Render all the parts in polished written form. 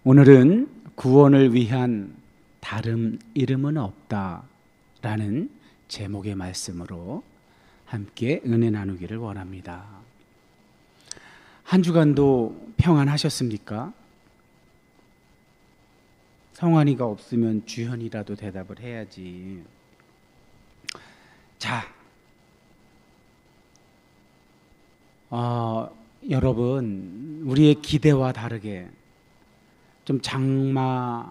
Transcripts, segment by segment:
오늘은 구원을 위한 다른 이름은 없다라는 제목의 말씀으로 함께 은혜 나누기를 원합니다. 한 주간도 평안하셨습니까? 성환이가 없으면 주현이라도 대답을 해야지. 자, 여러분, 우리의 기대와 다르게 좀 장마철이라고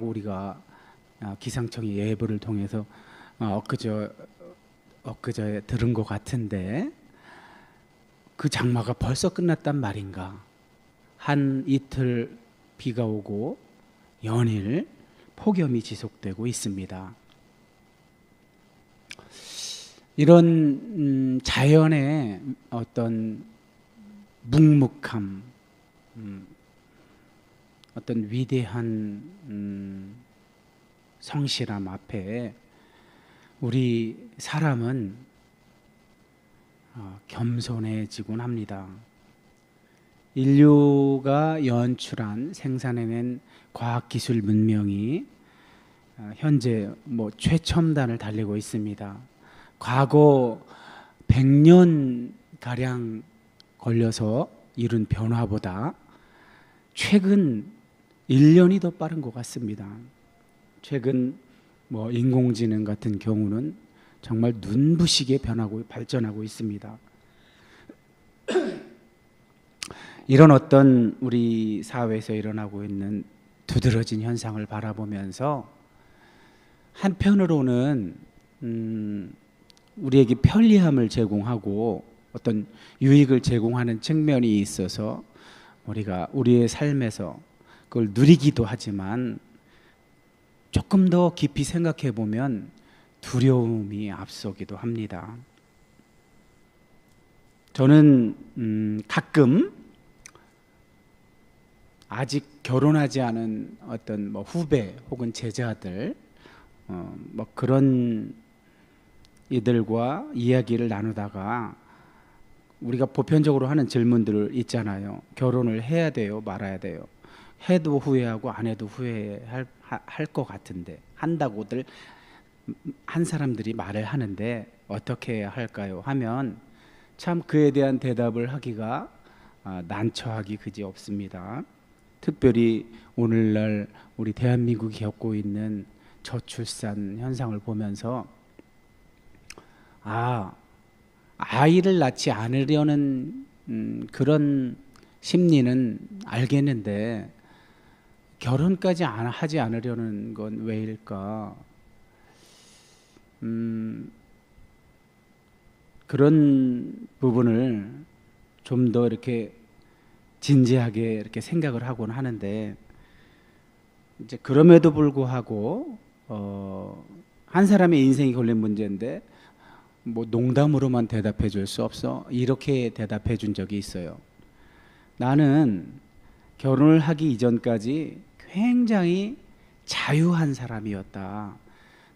우리가 기상청의 예보를 통해서 엊그제 들은 것 같은데, 그 장마가 벌써 끝났단 말인가? 한 이틀 비가 오고 연일 폭염이 지속되고 있습니다. 이런 자연의 어떤 묵묵함, 어떤 위대한 성실함 앞에 우리 사람은 겸손해지곤 합니다. 인류가 연출한 생산해낸 과학기술 문명이 현재 최첨단을 달리고 있습니다. 과거 100년 가량 걸려서 이룬 변화보다 최근 1년이 더 빠른 것 같습니다. 최근 인공지능 같은 경우는 정말 눈부시게 변하고 발전하고 있습니다. 이런 어떤 우리 사회에서 일어나고 있는 두드러진 현상을 바라보면서 한편으로는 우리에게 편리함을 제공하고 어떤 유익을 제공하는 측면이 있어서 우리가 우리의 삶에서 그걸 누리기도 하지만 조금 더 깊이 생각해 보면 두려움이 앞서기도 합니다. 저는 가끔 아직 결혼하지 않은 어떤 후배 혹은 제자들 그런 이들과 이야기를 나누다가 우리가 보편적으로 하는 질문들 있잖아요. 결혼을 해야 돼요? 말아야 돼요? 해도 후회하고 안 해도 후회할 것 같은데, 한다고들 한 사람들이 말을 하는데 어떻게 해야 할까요? 하면 참 그에 대한 대답을 하기가 난처하기 그지없습니다. 특별히 오늘날 우리 대한민국이 겪고 있는 저출산 현상을 보면서 아이를 낳지 않으려는 그런 심리는 알겠는데 결혼까지 하지 않으려는 건 왜일까? 그런 부분을 좀 더 이렇게 진지하게 이렇게 생각을 하곤 하는데, 이제 그럼에도 불구하고 한 사람의 인생이 걸린 문제인데 농담으로만 대답해 줄 수 없어? 이렇게 대답해 준 적이 있어요. 나는 결혼을 하기 이전까지 굉장히 자유한 사람이었다.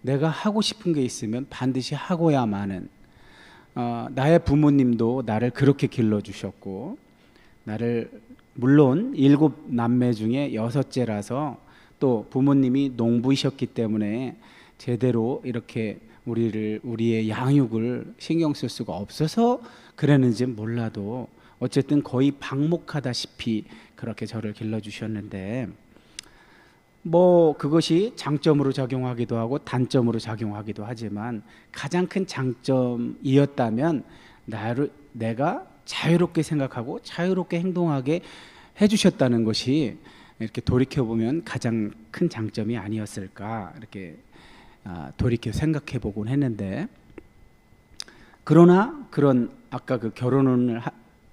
내가 하고 싶은 게 있으면 반드시 하고야만은, 나의 부모님도 나를 그렇게 길러주셨고, 나를 물론 7남매 중에 6째라서 또 부모님이 농부이셨기 때문에 제대로 이렇게 우리의 양육을 신경 쓸 수가 없어서 그랬는지 몰라도 어쨌든 거의 방목하다시피 그렇게 저를 길러주셨는데, 그것이 장점으로 작용하기도 하고 단점으로 작용하기도 하지만 가장 큰 장점이었다면 내가 자유롭게 생각하고 자유롭게 행동하게 해주셨다는 것이 이렇게 돌이켜보면 가장 큰 장점이 아니었을까, 이렇게 돌이켜 생각해 보곤 했는데, 그러나 아까 그 결혼을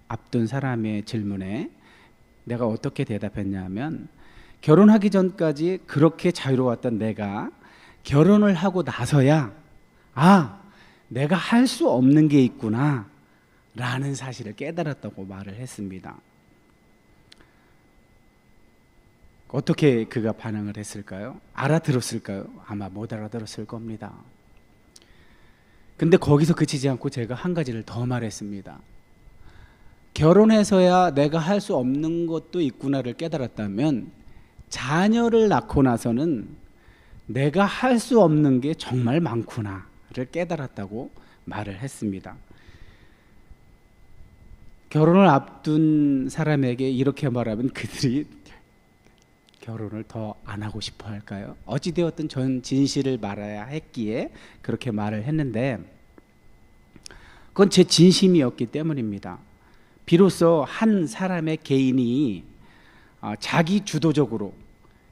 앞둔 사람의 질문에 내가 어떻게 대답했냐면, 결혼하기 전까지 그렇게 자유로웠던 내가 결혼을 하고 나서야 내가 할 수 없는 게 있구나 라는 사실을 깨달았다고 말을 했습니다. 어떻게 그가 반응을 했을까요? 알아들었을까요? 아마 못 알아들었을 겁니다. 근데 거기서 그치지 않고 제가 한 가지를 더 말했습니다. 결혼해서야 내가 할 수 없는 것도 있구나를 깨달았다면 자녀를 낳고 나서는 내가 할 수 없는 게 정말 많구나를 깨달았다고 말을 했습니다. 결혼을 앞둔 사람에게 이렇게 말하면 그들이 결혼을 더 안 하고 싶어 할까요? 어찌되었든 전 진실을 말해야 했기에 그렇게 말을 했는데 그건 제 진심이었기 때문입니다. 비로소 한 사람의 개인이 자기 주도적으로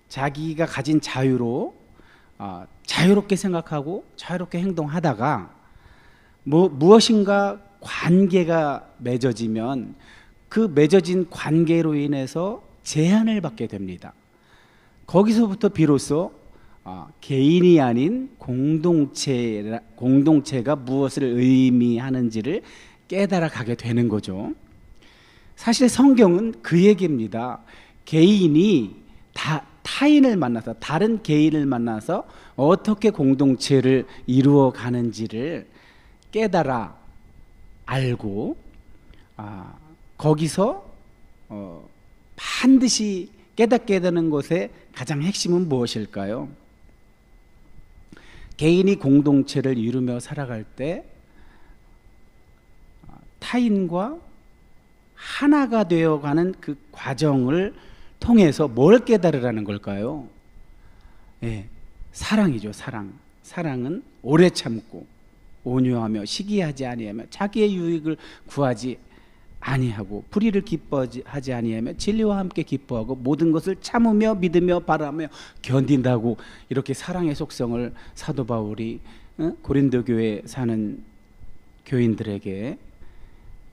자기가 가진 자유로 자유롭게 생각하고 자유롭게 행동하다가 무엇인가 관계가 맺어지면 그 맺어진 관계로 인해서 제한을 받게 됩니다. 거기서부터 비로소 개인이 아닌 공동체가 무엇을 의미하는지를 깨달아 가게 되는 거죠. 사실 성경은 그 얘기입니다. 개인이 타인을 만나서 다른 개인을 만나서 어떻게 공동체를 이루어 가는지를 깨달아 알고 거기서 반드시 깨닫게 되는 것의 가장 핵심은 무엇일까요? 개인이 공동체를 이루며 살아갈 때 타인과 하나가 되어가는 그 과정을 통해서 뭘 깨달으라는 걸까요? 사랑이죠. 사랑은 오래 참고 온유하며 시기하지 아니하며 자기의 유익을 구하지 아니하고 불의를 기뻐하지 아니하며 진리와 함께 기뻐하고 모든 것을 참으며 믿으며 바라며 견딘다고 이렇게 사랑의 속성을 사도 바울이 고린도 교회에 사는 교인들에게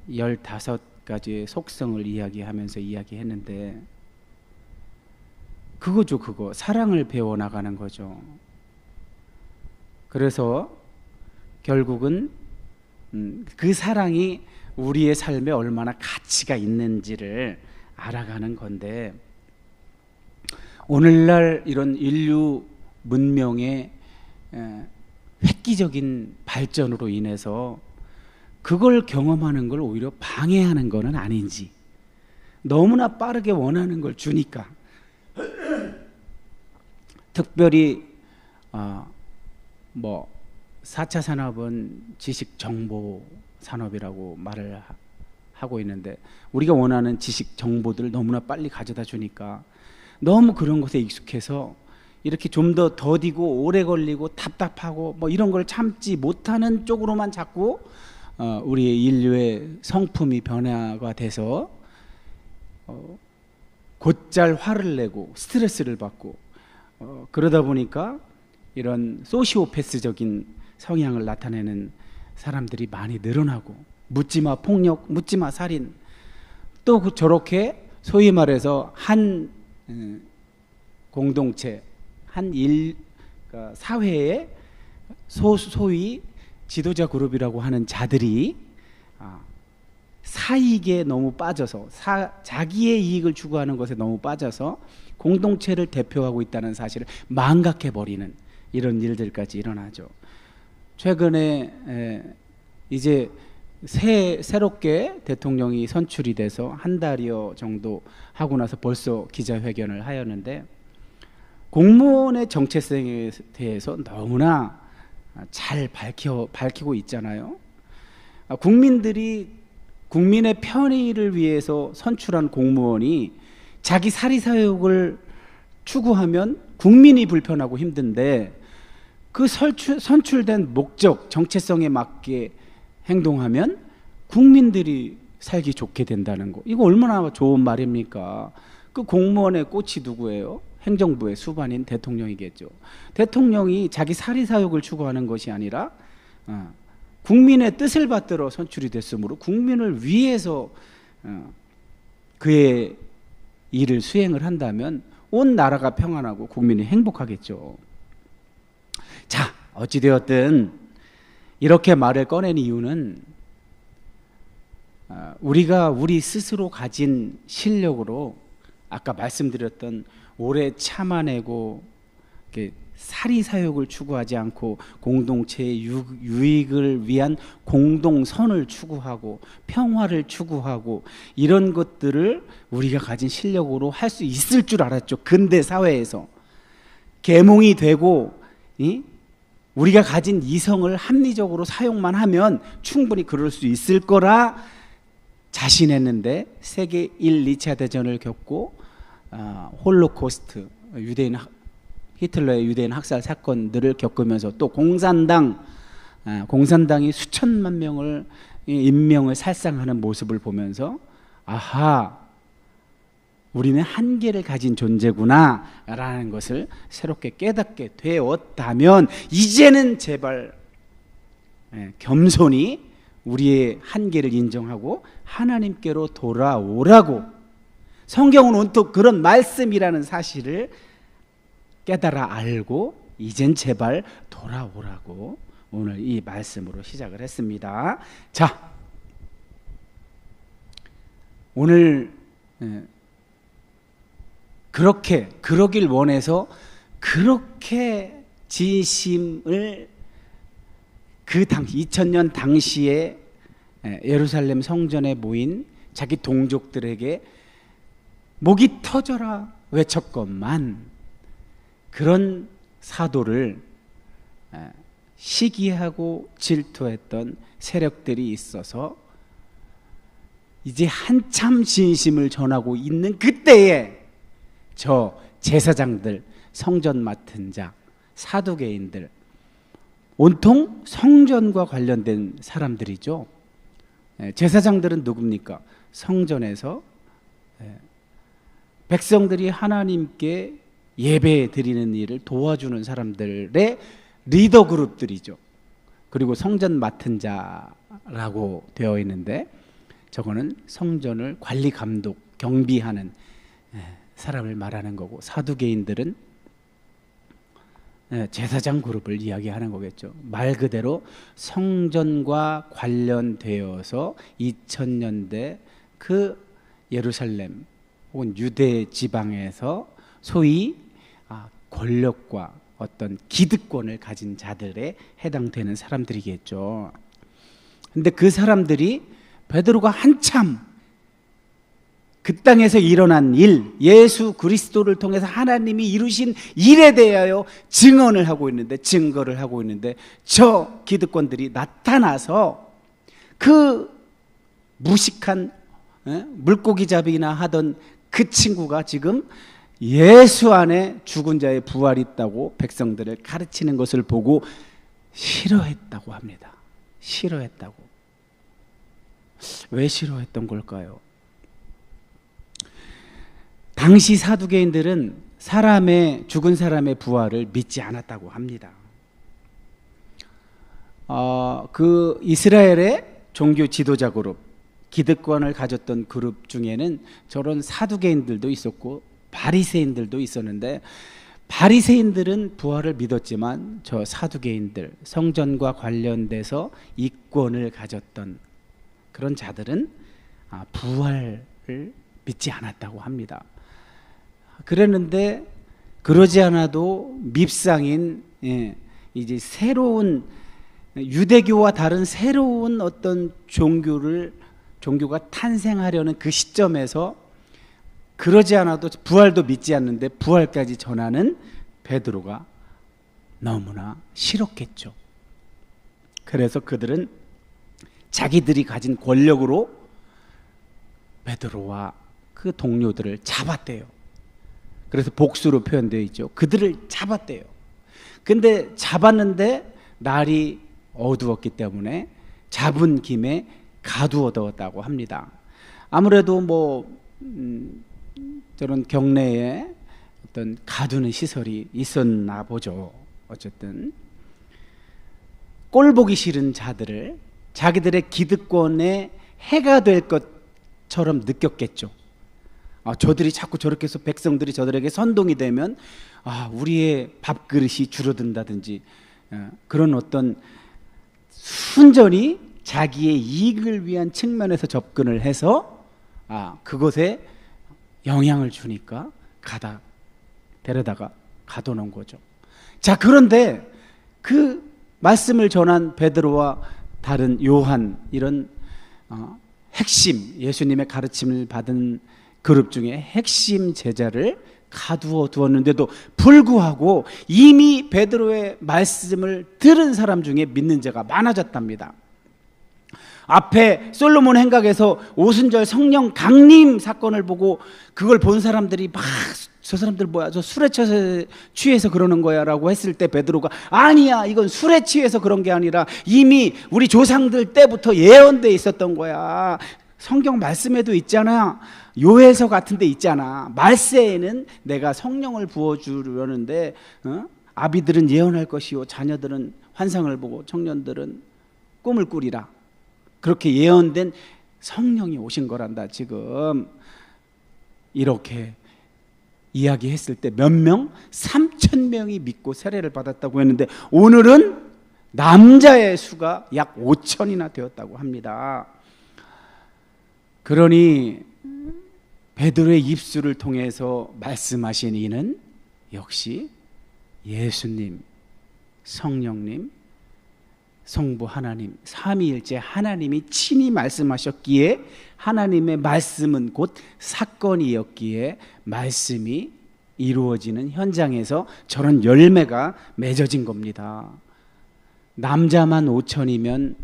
15가지의 속성을 이야기하면서 이야기했는데 그거죠. 그거 사랑을 배워나가는 거죠. 그래서 결국은 그 사랑이 우리의 삶에 얼마나 가치가 있는지를 알아가는 건데 오늘날 이런 인류 문명의 획기적인 발전으로 인해서 그걸 경험하는 걸 오히려 방해하는 것은 아닌지 너무나 빠르게 원하는 걸 주니까 특별히 4차 산업은 지식 정보 산업이라고 말을 하고 있는데 우리가 원하는 지식 정보들을 너무나 빨리 가져다 주니까 너무 그런 것에 익숙해서 이렇게 좀 더 더디고 오래 걸리고 답답하고 이런 걸 참지 못하는 쪽으로만 자꾸 우리의 인류의 성품이 변화가 돼서 곧잘 화를 내고 스트레스를 받고 그러다 보니까 이런 소시오패스적인 성향을 나타내는 사람들이 많이 늘어나고 묻지마 폭력, 묻지마 살인 또 저렇게 소위 말해서 한 공동체, 그러니까 사회의 소위 지도자 그룹이라고 하는 자들이 사익에 너무 빠져서 자기의 이익을 추구하는 것에 너무 빠져서 공동체를 대표하고 있다는 사실을 망각해버리는 이런 일들까지 일어나죠. 최근에 이제 새롭게 대통령이 선출이 돼서 한 달여 정도 하고 나서 벌써 기자회견을 하였는데 공무원의 정체성에 대해서 너무나 잘 밝히고 있잖아요. 국민의 편의를 위해서 선출한 공무원이 자기 사리사욕을 추구하면 국민이 불편하고 힘든데 그 선출된 목적, 정체성에 맞게 행동하면 국민들이 살기 좋게 된다는 거. 이거 얼마나 좋은 말입니까? 그 공무원의 꽃이 누구예요? 행정부의 수반인 대통령이겠죠. 대통령이 자기 사리사욕을 추구하는 것이 아니라 국민의 뜻을 받들어 선출이 됐으므로 국민을 위해서 그의 일을 수행을 한다면 온 나라가 평안하고 국민이 행복하겠죠. 자, 어찌되었든 이렇게 말을 꺼낸 이유는 우리가 우리 스스로 가진 실력으로 아까 말씀드렸던 오래 참아내고 사리사욕을 추구하지 않고 공동체의 유익을 위한 공동선을 추구하고 평화를 추구하고 이런 것들을 우리가 가진 실력으로 할 수 있을 줄 알았죠. 근대 사회에서 계몽이 되고 우리가 가진 이성을 합리적으로 사용만 하면 충분히 그럴 수 있을 거라 자신했는데 세계 1, 2차 대전을 겪고 홀로코스트, 히틀러의 유대인 학살 사건들을 겪으면서 또 공산당이 수천만 명을 인명을 살상하는 모습을 보면서 아하, 우리는 한계를 가진 존재구나 라는 것을 새롭게 깨닫게 되었다면 이제는 제발 겸손히 우리의 한계를 인정하고 하나님께로 돌아오라고, 성경은 온통 그런 말씀이라는 사실을 깨달아 알고 이젠 제발 돌아오라고 오늘 이 말씀으로 시작을 했습니다. 자, 오늘 그러길 원해서 그렇게 진심을 그 당시 2000년 당시에 예루살렘 성전에 모인 자기 동족들에게 목이 터져라 외쳤건만 그런 사도를 시기하고 질투했던 세력들이 있어서 이제 한참 진심을 전하고 있는 그때에 저 제사장들, 성전 맡은 자, 사두개인들, 온통 성전과 관련된 사람들이죠. 제사장들은 누굽니까? 성전에서 백성들이 하나님께 예배 드리는 일을 도와주는 사람들의 리더 그룹들이죠. 그리고 성전 맡은 자라고 되어 있는데 저거는 성전을 관리, 감독, 경비하는 사람을 말하는 거고, 사두개인들은 제사장 그룹을 이야기하는 거겠죠. 말 그대로 성전과 관련되어서 2000년대 그 예루살렘 혹은 유대 지방에서 소위 권력과 어떤 기득권을 가진 자들에 해당되는 사람들이겠죠. 근데 그 사람들이 베드로가 한참 그 땅에서 일어난 일, 예수 그리스도를 통해서 하나님이 이루신 일에 대하여 증거를 하고 있는데 저 기득권들이 나타나서 그 무식한 물고기 잡이나 하던 그 친구가 지금 예수 안에 죽은 자의 부활이 있다고 백성들을 가르치는 것을 보고 싫어했다고 합니다. 싫어했다고. 왜 싫어했던 걸까요? 당시 사두개인들은 죽은 사람의 부활을 믿지 않았다고 합니다. 그 이스라엘의 종교 지도자 그룹, 기득권을 가졌던 그룹 중에는 저런 사두개인들도 있었고 바리새인들도 있었는데, 바리새인들은 부활을 믿었지만 저 사두개인들, 성전과 관련돼서 이권을 가졌던 그런 자들은 부활을 믿지 않았다고 합니다. 그랬는데 그러지 않아도 밉상인 이제 새로운 유대교와 다른 새로운 어떤 종교가 탄생하려는 그 시점에서 그러지 않아도 부활도 믿지 않는데 부활까지 전하는 베드로가 너무나 싫었겠죠. 그래서 그들은 자기들이 가진 권력으로 베드로와 그 동료들을 잡았대요. 그래서 복수로 표현되어 있죠. 그들을 잡았대요. 근데 잡았는데 날이 어두웠기 때문에 잡은 김에 가두어두었다고 합니다. 아무래도 저런 경내에 어떤 가두는 시설이 있었나 보죠. 어쨌든 꼴 보기 싫은 자들을 자기들의 기득권에 해가 될 것처럼 느꼈겠죠. 저들이 자꾸 저렇게 해서 백성들이 저들에게 선동이 되면 우리의 밥그릇이 줄어든다든지 그런 어떤 순전히 자기의 이익을 위한 측면에서 접근을 해서 그것에 영향을 주니까 데려다가 가둬놓은 거죠. 자, 그런데 그 말씀을 전한 베드로와 다른 요한, 이런 핵심, 예수님의 가르침을 받은 그룹 중에 핵심 제자를 가두어 두었는데도 불구하고 이미 베드로의 말씀을 들은 사람 중에 믿는 자가 많아졌답니다. 앞에 솔로몬 행각에서 오순절 성령 강림 사건을 보고 그걸 본 사람들이 막 저 사람들 뭐야, 저 술에 취해서 그러는 거야 라고 했을 때 베드로가 아니야, 이건 술에 취해서 그런 게 아니라 이미 우리 조상들 때부터 예언돼 있었던 거야. 성경 말씀에도 있잖아, 요해서 같은 데 있잖아, 말세에는 내가 성령을 부어주려는데 아비들은 예언할 것이요 자녀들은 환상을 보고 청년들은 꿈을 꾸리라. 그렇게 예언된 성령이 오신 거란다. 지금 이렇게 이야기했을 때 몇 명? 3,000명이 믿고 세례를 받았다고 했는데 오늘은 남자의 수가 약 5,000이나 되었다고 합니다. 그러니 베드로의 입술을 통해서 말씀하신 이는 역시 예수님, 성령님, 성부 하나님, 삼위일체 하나님이 친히 말씀하셨기에 하나님의 말씀은 곧 사건이었기에 말씀이 이루어지는 현장에서 저런 열매가 맺어진 겁니다. 남자만 5,000이면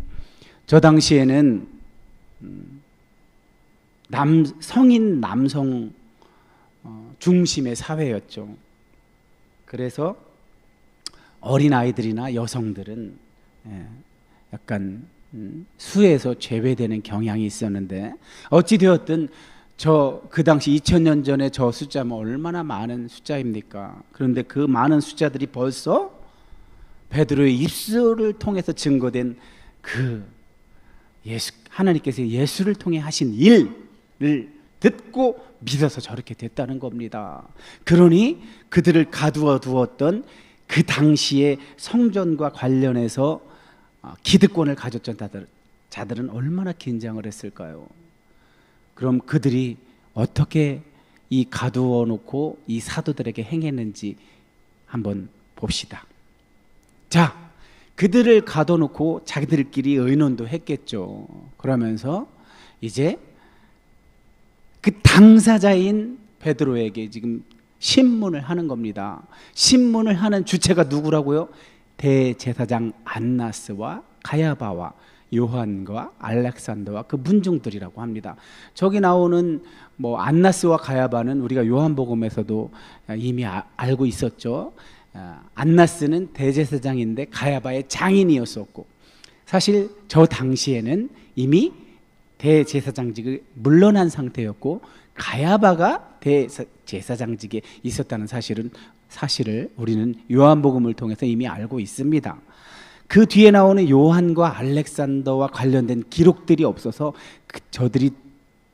저 당시에는 성인 남성 중심의 사회였죠. 그래서 어린아이들이나 여성들은 약간 수에서 제외되는 경향이 있었는데 어찌되었든 그 당시 2000년 전에 저 숫자면 얼마나 많은 숫자입니까? 그런데 그 많은 숫자들이 벌써 베드로의 입술을 통해서 증거된 그 하나님께서 예수를 통해 하신 일을 듣고 믿어서 저렇게 됐다는 겁니다. 그러니 그들을 가두어 두었던 그 당시에 성전과 관련해서 기득권을 가졌던 자들은 얼마나 긴장을 했을까요? 그럼 그들이 어떻게 이 가두어 놓고 이 사도들에게 행했는지 한번 봅시다. 자, 그들을 가둬 놓고 자기들끼리 의논도 했겠죠. 그러면서 이제 그 당사자인 베드로에게 지금 신문을 하는 겁니다. 신문을 하는 주체가 누구라고요? 대제사장 안나스와 가야바와 요한과 알렉산더와 그 문중들이라고 합니다. 저기 나오는 안나스와 가야바는 우리가 요한복음에서도 이미 알고 있었죠. 안나스는 대제사장인데 가야바의 장인이었었고, 사실 저 당시에는 이미 대제사장직을 물러난 상태였고 가야바가 대제사장직에 있었다는 사실을 우리는 요한복음을 통해서 이미 알고 있습니다. 그 뒤에 나오는 요한과 알렉산더와 관련된 기록들이 없어서 저들이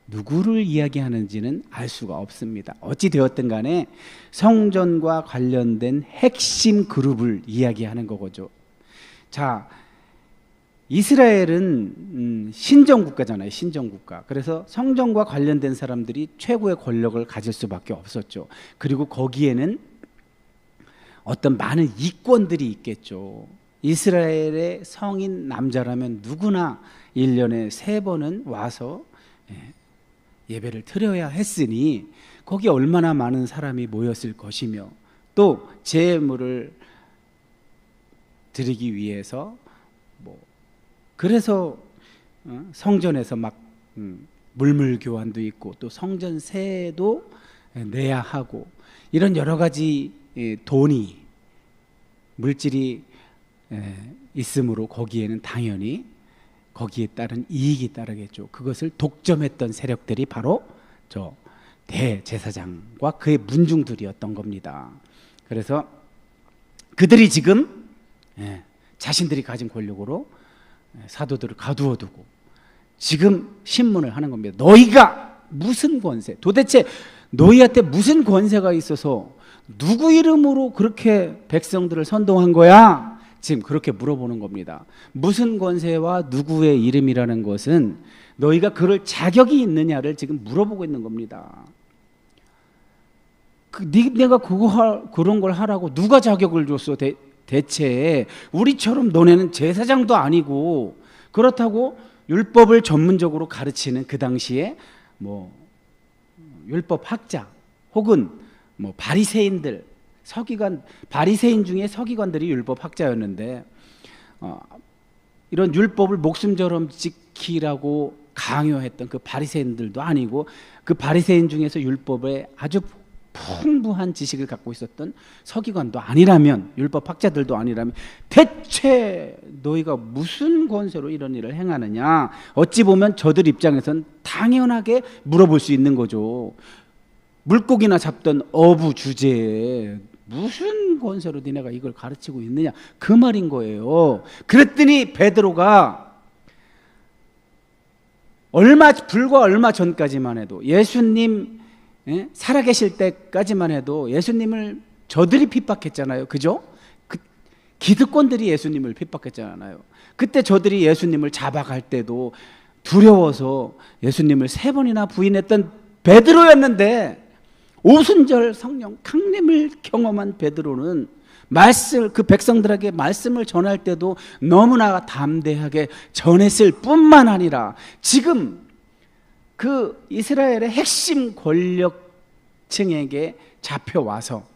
누구를 이야기하는지는 알 수가 없습니다. 어찌 되었든 간에 성전과 관련된 핵심 그룹을 이야기하는 거죠. 자, 이스라엘은 신정국가잖아요. 신정국가. 그래서 성전과 관련된 사람들이 최고의 권력을 가질 수밖에 없었죠. 그리고 거기에는 어떤 많은 이권들이 있겠죠. 이스라엘의 성인 남자라면 누구나 1년에 3번은 와서 예배를 드려야 했으니 거기에 얼마나 많은 사람이 모였을 것이며, 또 제물을 드리기 위해서 그래서 성전에서 막 물물 교환도 있고 또 성전세도 내야 하고, 이런 여러 가지 돈이, 물질이 있으므로 거기에는 당연히 거기에 따른 이익이 따르겠죠. 그것을 독점했던 세력들이 바로 저 대제사장과 그의 문중들이었던 겁니다. 그래서 그들이 지금 자신들이 가진 권력으로 사도들을 가두어 두고 지금 신문을 하는 겁니다. 너희가 무슨 권세, 도대체 너희한테 무슨 권세가 있어서 누구 이름으로 그렇게 백성들을 선동한 거야? 지금 그렇게 물어보는 겁니다. 무슨 권세와 누구의 이름이라는 것은 너희가 그럴 자격이 있느냐를 지금 물어보고 있는 겁니다. 내가 그런 걸 하라고 누가 자격을 줬어? 대체 우리처럼 너네는 제사장도 아니고. 그렇다고 율법을 전문적으로 가르치는 그 당시에 뭐 율법 학자 혹은 뭐 바리새인들, 서기관, 바리새인 중에 서기관들이 율법 학자였는데 이런 율법을 목숨처럼 지키라고 강요했던 그 바리새인들도 아니고, 그 바리새인 중에서 율법에 아주 풍부한 지식을 갖고 있었던 서기관도 아니라면, 율법 학자들도 아니라면 대체 너희가 무슨 권세로 이런 일을 행하느냐? 어찌 보면 저들 입장에선 당연하게 물어볼 수 있는 거죠. 물고기나 잡던 어부 주제에 무슨 권세로 니네가 이걸 가르치고 있느냐, 그 말인 거예요. 그랬더니 베드로가 불과 얼마 전까지만 해도, 예수님 살아계실 때까지만 해도 예수님을 저들이 핍박했잖아요. 그죠? 기득권들이 예수님을 핍박했잖아요. 그때 저들이 예수님을 잡아갈 때도 두려워서 예수님을 3번이나 부인했던 베드로였는데, 오순절 성령 강림을 경험한 베드로는 그 백성들에게 말씀을 전할 때도 너무나 담대하게 전했을 뿐만 아니라, 지금 그 이스라엘의 핵심 권력층에게 잡혀와서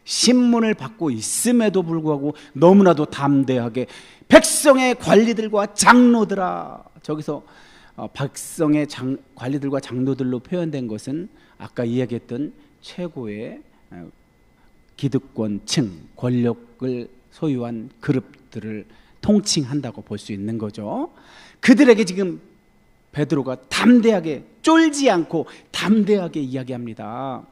신문을 받고 있음에도 불구하고 너무나도 담대하게 백성의 관리들과 장로들아, 저기서 백성의 관리들과 장로들로 표현된 것은 아까 이야기했던 최고의 기득권층, 권력을 소유한 그룹들을 통칭한다고 볼 수 있는 거죠. 그들에게 지금 베드로가 담대하게, 쫄지 않고 담대하게 이야기합니다.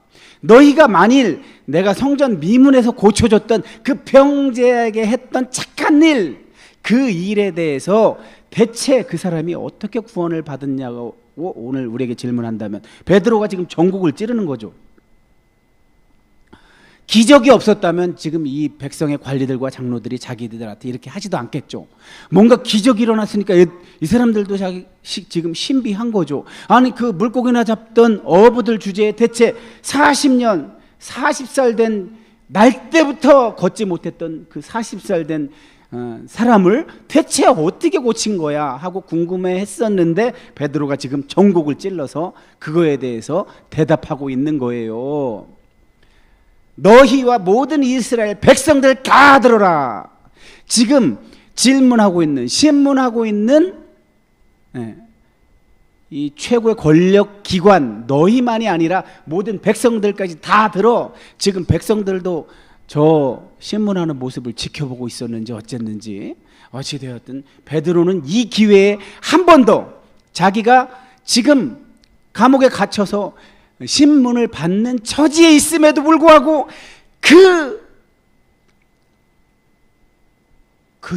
너희가 만일 내가 성전 미문에서 고쳐줬던 그 병자에게 했던 착한 일, 그 일에 대해서 대체 그 사람이 어떻게 구원을 받았냐고 오늘 우리에게 질문한다면, 베드로가 지금 전국을 찌르는 거죠. 기적이 없었다면 지금 이 백성의 관리들과 장로들이 자기들한테 이렇게 하지도 않겠죠. 뭔가 기적이 일어났으니까 이 사람들도 지금 신비한 거죠. 아니, 그 물고기나 잡던 어부들 주제에 대체 40년 40살 된 날 때부터 걷지 못했던 그 40살 된 사람을 대체 어떻게 고친 거야 하고 궁금해했었는데, 베드로가 지금 전곡을 찔러서 그거에 대해서 대답하고 있는 거예요. 너희와 모든 이스라엘 백성들 다 들어라. 지금 질문하고 있는, 신문하고 있는 이 최고의 권력 기관, 너희만이 아니라 모든 백성들까지 다 들어. 지금 백성들도 저 신문하는 모습을 지켜보고 있었는지 어쨌는지, 어찌되었든 베드로는 이 기회에 한 번 더 자기가 지금 감옥에 갇혀서 신문을 받는 처지에 있음에도 불구하고 그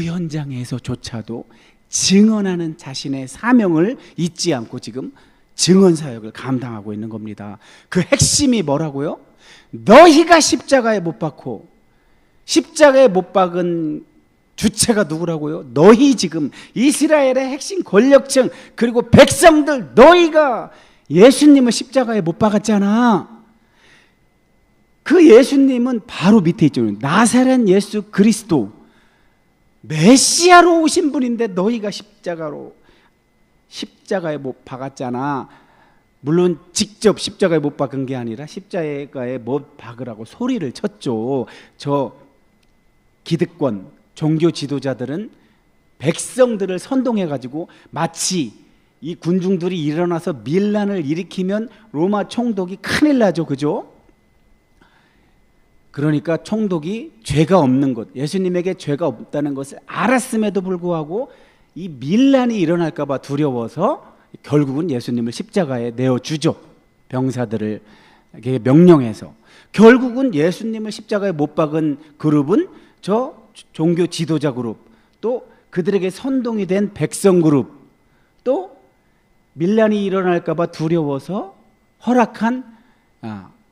현장에서조차도 증언하는 자신의 사명을 잊지 않고 지금 증언 사역을 감당하고 있는 겁니다. 그 핵심이 뭐라고요? 너희가 십자가에 못 박고, 십자가에 못 박은 주체가 누구라고요? 너희, 지금 이스라엘의 핵심 권력층 그리고 백성들, 너희가 예수님을 십자가에 못 박았잖아. 그 예수님은 바로 밑에 있죠. 나사렛 예수 그리스도, 메시아로 오신 분인데 너희가 십자가에 못 박았잖아. 물론 직접 십자가에 못 박은 게 아니라 십자가에 못 박으라고 소리를 쳤죠. 저 기득권 종교 지도자들은 백성들을 선동해가지고 마치 이 군중들이 일어나서 밀란을 일으키면 로마 총독이 큰일 나죠. 그죠? 그러니까 총독이 죄가 없는 것, 예수님에게 죄가 없다는 것을 알았음에도 불구하고 이 밀란이 일어날까 봐 두려워서 결국은 예수님을 십자가에 내어주죠. 병사들을 명령해서. 결국은 예수님을 십자가에 못 박은 그룹은 저 종교 지도자 그룹, 또 그들에게 선동이 된 백성 그룹, 또 밀란이 일어날까 봐 두려워서 허락한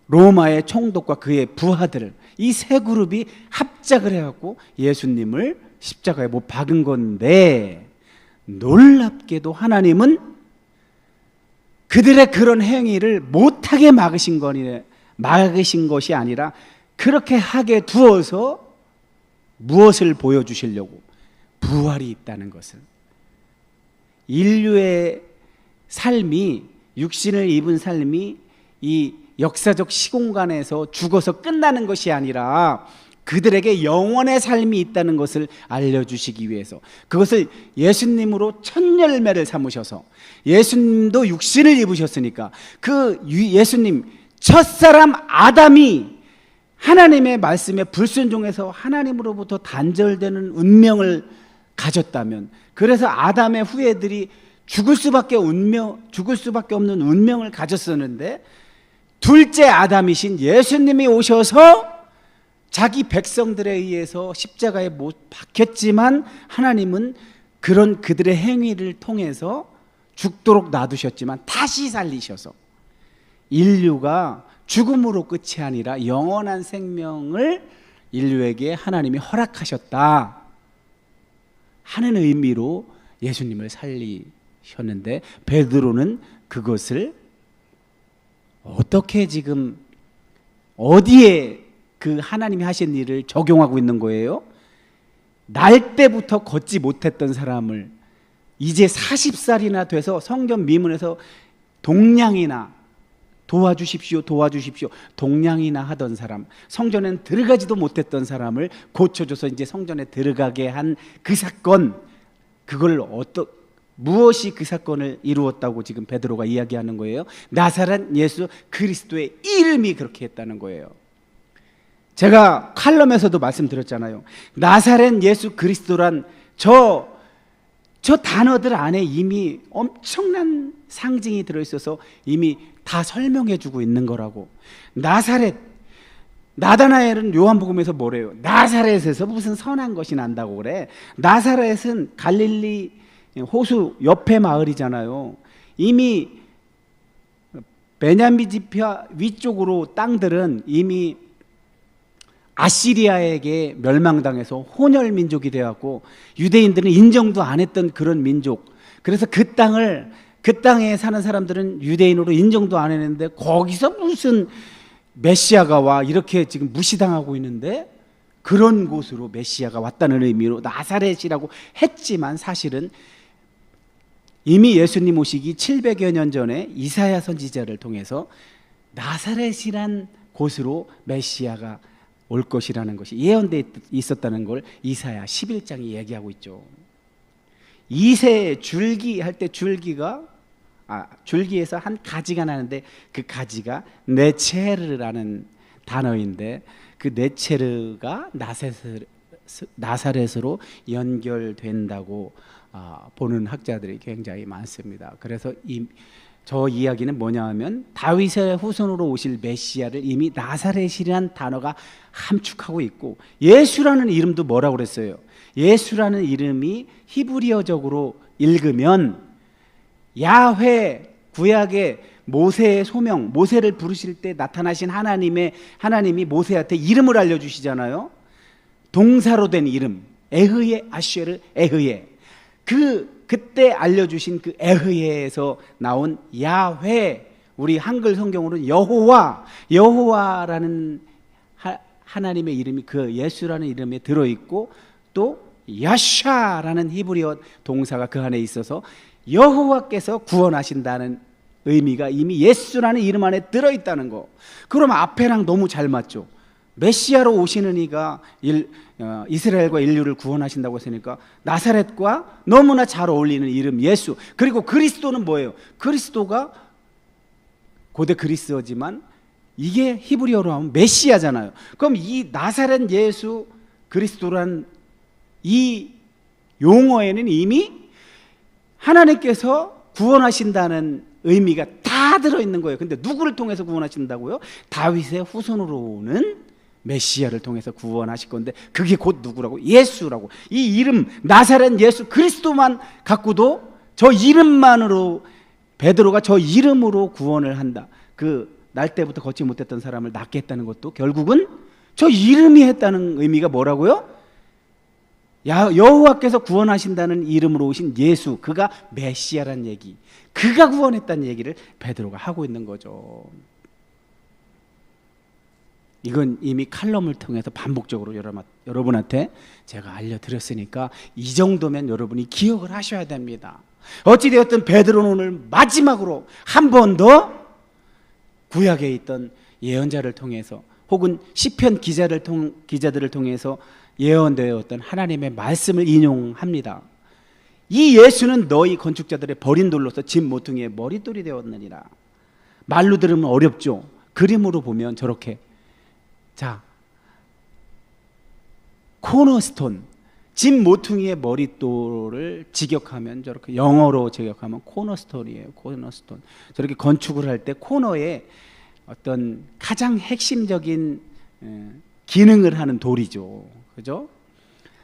로마의 총독과 그의 부하들, 이 세 그룹이 합작을 해갖고 예수님을 십자가에 못 박은 건데, 놀랍게도 하나님은 그들의 그런 행위를 못하게 막으신 거니 막으신 것이 아니라 그렇게 하게 두어서 무엇을 보여주시려고? 부활이 있다는 것을. 인류의 삶이, 육신을 입은 삶이 이 역사적 시공간에서 죽어서 끝나는 것이 아니라 그들에게 영원의 삶이 있다는 것을 알려주시기 위해서, 그것을 예수님으로 첫 열매를 삼으셔서, 예수님도 육신을 입으셨으니까 그 예수님 첫사람 아담이 하나님의 말씀에 불순종해서 하나님으로부터 단절되는 운명을 가졌다면, 그래서 아담의 후예들이 죽을 수밖에 없는 운명을 가졌었는데, 둘째 아담이신 예수님이 오셔서 자기 백성들에 의해서 십자가에 못 박혔지만 하나님은 그런 그들의 행위를 통해서 죽도록 놔두셨지만 다시 살리셔서 인류가 죽음으로 끝이 아니라 영원한 생명을 인류에게 하나님이 허락하셨다 하는 의미로 예수님을 살리셨는데, 베드로는 그것을 어떻게 지금 어디에 그 하나님이 하신 일을 적용하고 있는 거예요? 날 때부터 걷지 못했던 사람을 이제 40살이나 돼서 성전 미문에서 동냥이나 도와주십시오 동냥이나 하던 사람, 성전엔 들어가지도 못했던 사람을 고쳐줘서 이제 성전에 들어가게 한 그 사건, 그걸 무엇이 그 사건을 이루었다고 지금 베드로가 이야기하는 거예요? 나사렛 예수 그리스도의 이름이 그렇게 했다는 거예요. 제가 칼럼에서도 말씀드렸잖아요. 나사렛 예수 그리스도란 저 단어들 안에 이미 엄청난 상징이 들어있어서 이미 다 설명해 주고 있는 거라고. 나사렛, 나다나엘은 요한복음에서 뭐래요? 나사렛에서 무슨 선한 것이 난다고 그래. 나사렛은 갈릴리 호수 옆에 마을이잖아요. 이미 베냐민 지파 위쪽으로 땅들은 이미 아시리아에게 멸망당해서 혼혈 민족이 되었고, 유대인들은 인정도 안 했던 그런 민족. 그래서 그 땅에 사는 사람들은 유대인으로 인정도 안 했는데 거기서 무슨 메시아가 와, 이렇게 지금 무시당하고 있는데, 그런 곳으로 메시아가 왔다는 의미로 나사렛이라고 했지만, 사실은 이미 예수님 오시기 700여 년 전에 이사야 선지자를 통해서 나사렛이란 곳으로 메시아가 올 것이라는 것이 예언되어 있었다는 걸 이사야 11장이 얘기하고 있죠. 이새 줄기 할 때 줄기에서 한 가지가 나는데 그 가지가 네체르라는 단어인데, 그 네체르가 나사렛으로 연결된다고 보는 학자들이 굉장히 많습니다. 그래서 저 이야기는 뭐냐 하면, 다윗의 후손으로 오실 메시아를 이미 나사렛이라는 단어가 함축하고 있고, 예수라는 이름도 뭐라고 그랬어요? 예수라는 이름이 히브리어적으로 읽으면 야훼, 구약의 모세의 소명, 모세를 부르실 때 나타나신 하나님이 모세한테 이름을 알려주시잖아요. 동사로 된 이름, 에흐예 아쉐르 에흐예. 그때 알려주신 그 에흐예에서 나온 야훼, 우리 한글 성경으로는 여호와라는 하나님의 이름이 그 예수라는 이름에 들어있고, 또 야샤라는 히브리어 동사가 그 안에 있어서 여호와께서 구원하신다는 의미가 이미 예수라는 이름 안에 들어있다는 거. 그럼 앞에랑 너무 잘 맞죠. 메시아로 오시는 이가 이스라엘과 인류를 구원하신다고 했으니까 나사렛과 너무나 잘 어울리는 이름 예수. 그리고 그리스도는 뭐예요? 그리스도가 고대 그리스어지만 이게 히브리어로 하면 메시아잖아요. 그럼 이 나사렛 예수 그리스도란 이 용어에는 이미 하나님께서 구원하신다는 의미가 다 들어있는 거예요. 근데 누구를 통해서 구원하신다고요? 다윗의 후손으로 오는 메시아를 통해서 구원하실 건데, 그게 곧 누구라고? 예수라고. 이 이름 나사렛 예수 그리스도만 갖고도, 저 이름만으로 베드로가 저 이름으로 구원을 한다, 그 날 때부터 걷지 못했던 사람을 낫게 했다는 것도 결국은 저 이름이 했다는 의미가 뭐라고요? 여호와께서 구원하신다는 이름으로 오신 예수, 그가 메시아란 얘기, 그가 구원했다는 얘기를 베드로가 하고 있는 거죠. 이건 이미 칼럼을 통해서 반복적으로 여러분한테 제가 알려드렸으니까 이 정도면 여러분이 기억을 하셔야 됩니다. 어찌되었든 베드로는 오늘 마지막으로 한 번 더 구약에 있던 예언자를 통해서 혹은 시편 기자들을 통해서 예언되었던 하나님의 말씀을 인용합니다. 이 예수는 너희 건축자들의 버린 돌로서 집 모퉁이의 머릿돌이 되었느니라. 말로 들으면 어렵죠. 그림으로 보면 저렇게, 자, 코너스톤, 집 모퉁이의 머릿돌을 직역하면 저렇게, 영어로 직역하면 코너스톤이에요. 코너스톤. 저렇게 건축을 할 때 코너에 어떤 가장 핵심적인 기능을 하는 돌이죠. 그죠?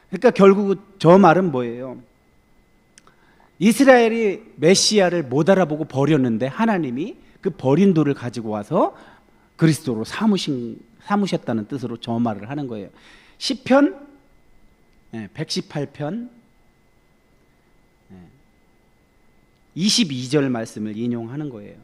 그러니까 결국 저 말은 뭐예요? 이스라엘이 메시아를 못 알아보고 버렸는데 하나님이 그 버린 돌을 가지고 와서 그리스도로 삼으셨다는 뜻으로 저 말을 하는 거예요. 시편 118편 22절 말씀을 인용하는 거예요.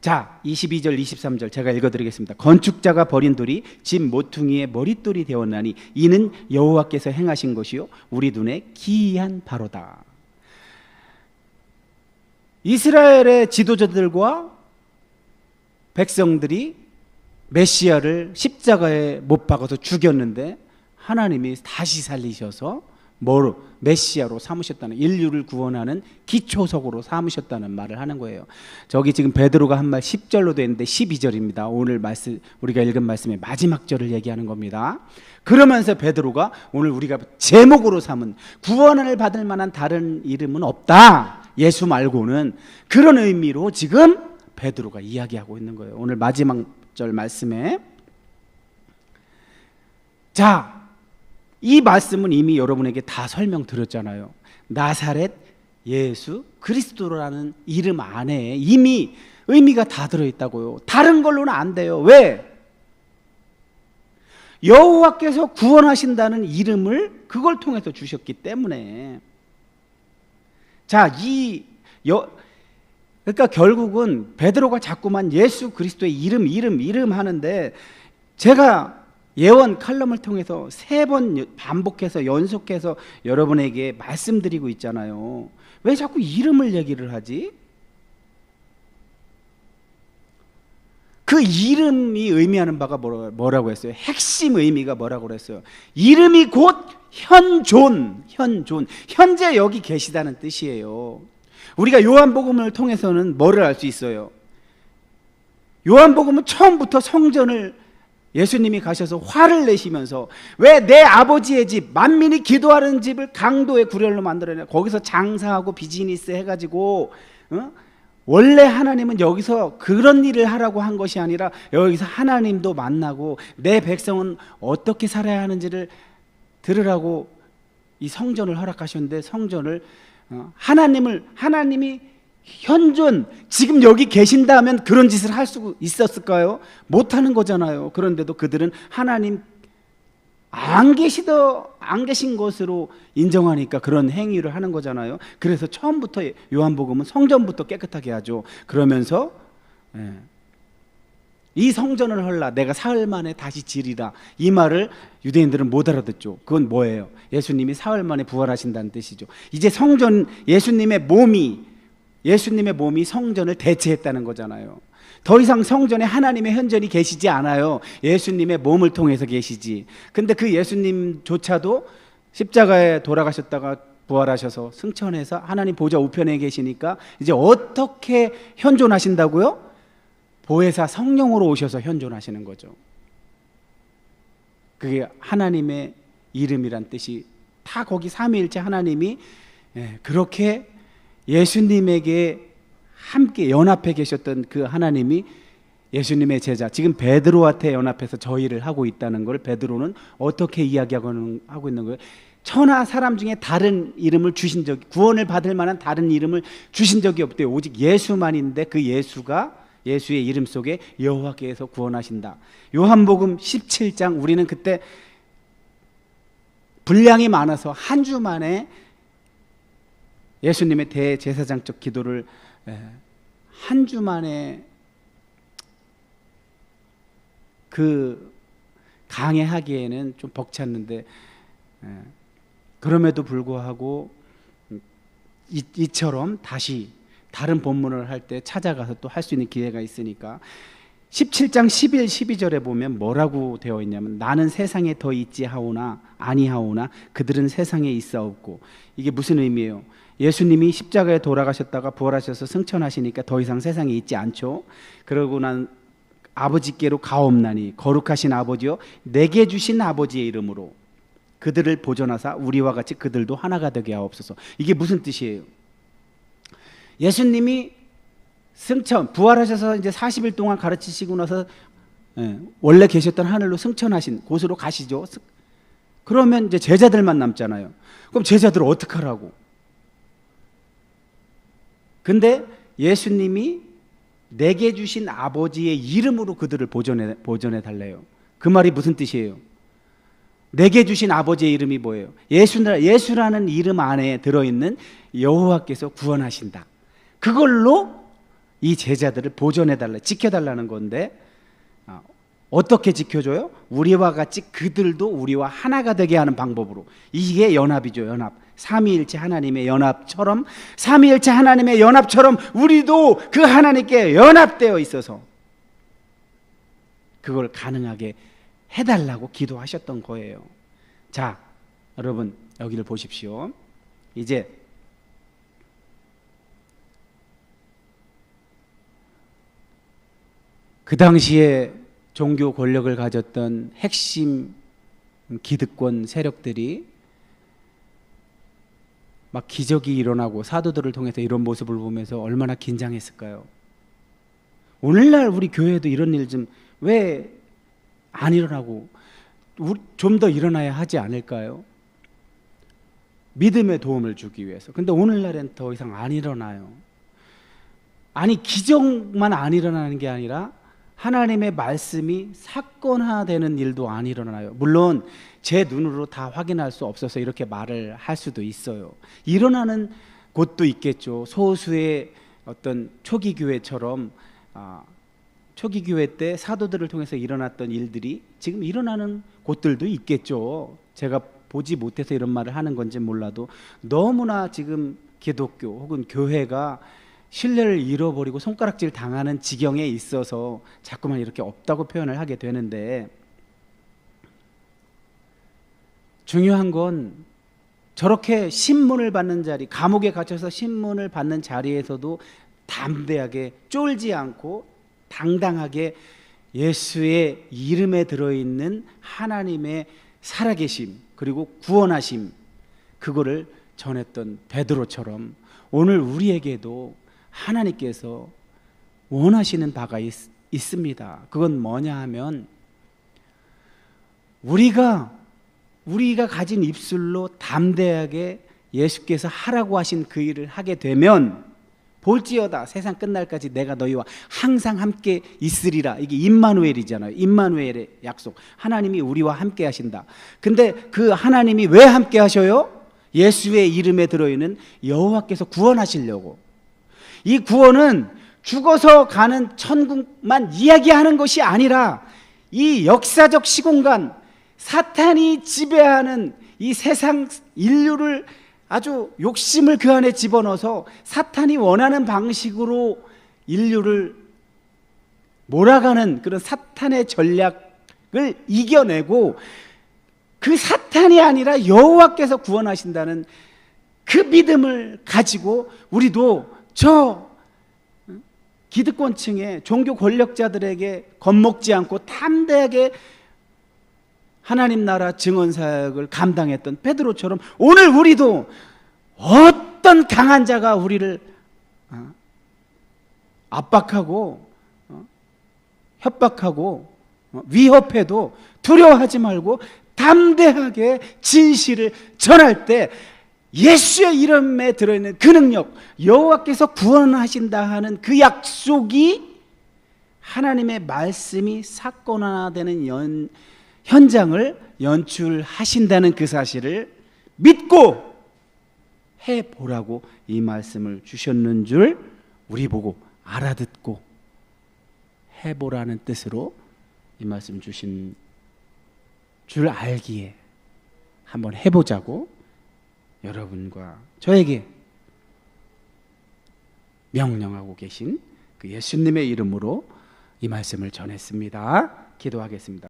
자, 22절 23절 제가 읽어드리겠습니다. 건축자가 버린 돌이 집 모퉁이의 머릿돌이 되었나니 이는 여호와께서 행하신 것이요 우리 눈에 기이한 바로다. 이스라엘의 지도자들과 백성들이 메시아를 십자가에 못 박아서 죽였는데 하나님이 다시 살리셔서 메시아로 삼으셨다는, 인류를 구원하는 기초석으로 삼으셨다는 말을 하는 거예요. 저기 지금 베드로가 한 말 10절로 되어 있는데 12절입니다. 오늘 말씀, 우리가 읽은 말씀의 마지막 절을 얘기하는 겁니다. 그러면서 베드로가 오늘 우리가 제목으로 삼은 구원을 받을 만한 다른 이름은 없다, 예수 말고는, 그런 의미로 지금 베드로가 이야기하고 있는 거예요. 오늘 마지막 절 말씀에. 자, 이 말씀은 이미 여러분에게 다 설명드렸잖아요. 나사렛 예수 그리스도라는 이름 안에 이미 의미가 다 들어있다고요. 다른 걸로는 안 돼요. 왜? 여호와께서 구원하신다는 이름을 그걸 통해서 주셨기 때문에. 자, 그러니까 결국은 베드로가 자꾸만 예수 그리스도의 이름 하는데, 제가 예언 칼럼을 통해서 3번 반복해서 연속해서 여러분에게 말씀드리고 있잖아요. 왜 자꾸 이름을 얘기를 하지? 그 이름이 의미하는 바가 뭐라고 했어요? 핵심 의미가 뭐라고 그랬어요? 이름이 곧 현존, 현재 여기 계시다는 뜻이에요. 우리가 요한복음을 통해서는 뭐를 알 수 있어요? 요한복음은 처음부터 성전을 예수님이 가셔서 화를 내시면서, 왜 내 아버지의 집, 만민이 기도하는 집을 강도의 구렬로 만들어내, 거기서 장사하고 비즈니스 해가지고, 원래 하나님은 여기서 그런 일을 하라고 한 것이 아니라 여기서 하나님도 만나고 내 백성은 어떻게 살아야 하는지를 들으라고 이 성전을 허락하셨는데, 성전을 하나님이 현존, 지금 여기 계신다면 그런 짓을 할 수 있었을까요? 못하는 거잖아요. 그런데도 그들은 하나님 안 계신 것으로 인정하니까 그런 행위를 하는 거잖아요. 그래서 처음부터 요한복음은 성전부터 깨끗하게 하죠. 그러면서 이 성전을 헐라 내가 사흘 만에 다시 지리라, 이 말을 유대인들은 못 알아듣죠. 그건 뭐예요? 예수님이 사흘 만에 부활하신다는 뜻이죠. 이제 성전, 예수님의 몸이 성전을 대체했다는 거잖아요. 더 이상 성전에 하나님의 현존이 계시지 않아요. 예수님의 몸을 통해서 계시지. 근데 그 예수님조차도 십자가에 돌아가셨다가 부활하셔서 승천해서 하나님 보좌 우편에 계시니까 이제 어떻게 현존하신다고요? 보혜사 성령으로 오셔서 현존하시는 거죠. 그게 하나님의 이름이란 뜻이 다 거기 삼위일체 하나님이 그렇게 예수님에게 함께 연합해 계셨던 그 하나님이 예수님의 제자, 지금 베드로한테 연합해서 저희를 하고 있다는 걸 베드로는 어떻게 이야기하고 있는 거예요? 천하 사람 중에 다른 이름을 주신 적이, 구원을 받을 만한 다른 이름을 주신 적이 없대요. 오직 예수만인데 그 예수의 이름 속에 여호와께서 구원하신다. 요한복음 17장, 우리는 그때 분량이 많아서 한 주 만에 예수님의 대제사장적 기도를 한 주 만에 그 강해하기에는 좀 벅찼는데, 그럼에도 불구하고 이처럼 다시 다른 본문을 할 때 찾아가서 또 할 수 있는 기회가 있으니까 17장 11, 12절에 보면 뭐라고 되어 있냐면, 나는 세상에 더 있지 하오나 아니하오나 그들은 세상에 있사옵고. 이게 무슨 의미예요? 예수님이 십자가에 돌아가셨다가 부활하셔서 승천하시니까 더 이상 세상에 있지 않죠. 그러고 난 아버지께로 가옵나니 거룩하신 아버지요 내게 주신 아버지의 이름으로 그들을 보존하사 우리와 같이 그들도 하나가 되게 하옵소서. 이게 무슨 뜻이에요? 예수님이 승천, 부활하셔서 이제 40일 동안 가르치시고 나서 원래 계셨던 하늘로 승천하신 곳으로 가시죠. 그러면 이제 제자들만 남잖아요. 그럼 제자들 어떡하라고? 근데 예수님이 내게 주신 아버지의 이름으로 그들을 보존해 달래요. 그 말이 무슨 뜻이에요? 내게 주신 아버지의 이름이 뭐예요? 예수라는 이름 안에 들어있는 여호와께서 구원하신다. 그걸로 이 제자들을 보존해달라, 지켜달라는 건데, 어떻게 지켜줘요? 우리와 같이 그들도 우리와 하나가 되게 하는 방법으로. 이게 연합이죠. 연합. 삼위일체 하나님의 연합처럼, 삼위일체 하나님의 연합처럼 우리도 그 하나님께 연합되어 있어서 그걸 가능하게 해달라고 기도하셨던 거예요. 자, 여러분 여기를 보십시오. 이제 그 당시에 종교 권력을 가졌던 핵심 기득권 세력들이 막 기적이 일어나고 사도들을 통해서 이런 모습을 보면서 얼마나 긴장했을까요? 오늘날 우리 교회도 이런 일 좀 왜 안 일어나고 좀 더 일어나야 하지 않을까요? 믿음의 도움을 주기 위해서. 근데 오늘날엔 더 이상 안 일어나요. 아니, 기적만 안 일어나는 게 아니라 하나님의 말씀이 사건화되는 일도 안 일어나요. 물론 제 눈으로 다 확인할 수 없어서 이렇게 말을 할 수도 있어요. 일어나는 곳도 있겠죠. 소수의 어떤 초기 교회처럼 초기 교회 때 사도들을 통해서 일어났던 일들이 지금 일어나는 곳들도 있겠죠. 제가 보지 못해서 이런 말을 하는 건지 몰라도 너무나 지금 기독교 혹은 교회가 신뢰를 잃어버리고 손가락질 당하는 지경에 있어서 자꾸만 이렇게 없다고 표현을 하게 되는데, 중요한 건 저렇게 신문을 받는 자리, 감옥에 갇혀서 신문을 받는 자리에서도 담대하게 쫄지 않고 당당하게 예수의 이름에 들어있는 하나님의 살아계심 그리고 구원하심, 그거를 전했던 베드로처럼 오늘 우리에게도 하나님께서 원하시는 바가 있습니다. 그건 뭐냐 하면, 우리가 가진 입술로 담대하게 예수께서 하라고 하신 그 일을 하게 되면, 볼지어다 세상 끝날까지 내가 너희와 항상 함께 있으리라. 이게 임마누엘이잖아요. 임마누엘의 약속. 하나님이 우리와 함께 하신다. 근데 그 하나님이 왜 함께 하셔요? 예수의 이름에 들어있는 여호와께서 구원하시려고. 이 구원은 죽어서 가는 천국만 이야기하는 것이 아니라 이 역사적 시공간, 사탄이 지배하는 이 세상 인류를 아주 욕심을 그 안에 집어넣어서 사탄이 원하는 방식으로 인류를 몰아가는 그런 사탄의 전략을 이겨내고, 그 사탄이 아니라 여호와께서 구원하신다는 그 믿음을 가지고 우리도 저 기득권층의 종교 권력자들에게 겁먹지 않고 담대하게 하나님 나라 증언 사역을 감당했던 베드로처럼 오늘 우리도 어떤 강한 자가 우리를 압박하고 협박하고 위협해도 두려워하지 말고 담대하게 진실을 전할 때 예수의 이름에 들어있는 그 능력, 여호와께서 구원하신다 하는 그 약속이 하나님의 말씀이 사건화되는 현장을 연출하신다는 그 사실을 믿고 해보라고 이 말씀을 주셨는 줄 우리 보고 알아듣고 해보라는 뜻으로 이 말씀 주신 줄 알기에 한번 해보자고 여러분과 저에게 명령하고 계신 그 예수님의 이름으로 이 말씀을 전했습니다. 기도하겠습니다.